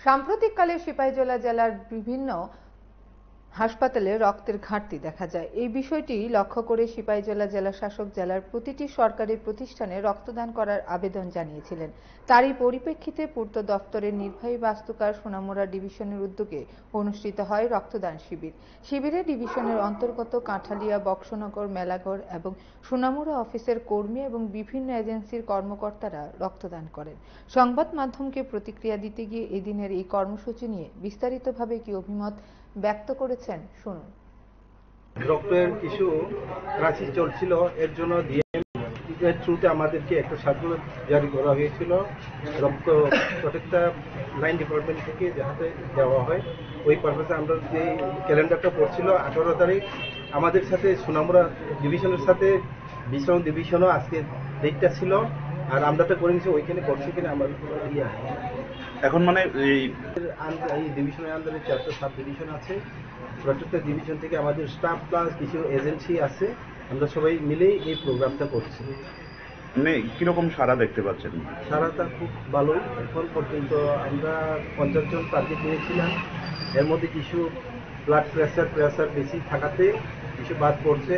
সাম্প্রতিককালে সিপাহীজলা জেলার বিভিন্ন হাসপাতালে রক্তের ঘাটতি দেখা যায়। এই বিষয়টি লক্ষ্য করে সিপাহীজলা জেলাশাসক জেলার প্রতিটি সরকারি প্রতিষ্ঠানে রক্তদান করার আবেদন জানিয়েছিলেন। তারই পরিপ্রেক্ষিতে পূর্ত দফতরের নির্বাহী বাস্তুকার সোনামুড়া ডিভিশনের উদ্যোগে অনুষ্ঠিত হয় রক্তদান শিবির। শিবিরে ডিভিশনের অন্তর্গত কাঁঠালিয়া, বক্সনগর, মেলাঘর এবং সোনামুড়া অফিসের কর্মী এবং বিভিন্ন এজেন্সির কর্মকর্তারা রক্তদান করেন। সংবাদ মাধ্যমকে প্রতিক্রিয়া দিতে গিয়ে এদিনের এই কর্মসূচি নিয়ে বিস্তারিতভাবে কি অভিমত ব্যক্ত করেছেন শুনুন। রক্তের কিছু ক্রাইসিস চলছিল, এর জন্য ডিএম থ্রুতে আমাদেরকে একটা সার্কুলার জারি করা হয়েছিল রক্ত প্রত্যেকটা লাইন ডিপার্টমেন্ট থেকে যাতে দেওয়া হয়। ওই পারপাসে আমরা যে ক্যালেন্ডারটা পড়ছিল 18 তারিখ আমাদের সাথে সোনামুড়া ডিভিশনের সাথে বিশ্রাম ডিভিশনও আজকে ডেটটা ছিল, আর আমরা তো করে নিচ্ছি ওইখানে করছি কিনা আমার এখন মানে এই ডিভিশনের আন্ডারে 4টা সাব ডিভিশন আছে। প্রত্যেকটা ডিভিশন থেকে আমাদের স্টাফ প্লাস কিছু এজেন্সি আছে, আমরা সবাই মিলেই এই প্রোগ্রামটা করছি। মানে কিরকম সাড়া দেখতে পাচ্ছেন? সারাটা খুব ভালোই। এখন পর্যন্ত আমরা 50 জন টার্গেট নিয়েছিলাম, এর মধ্যে কিছু ব্লাড প্রেসার বেশি থাকাতে কিছু বাদ পড়ছে।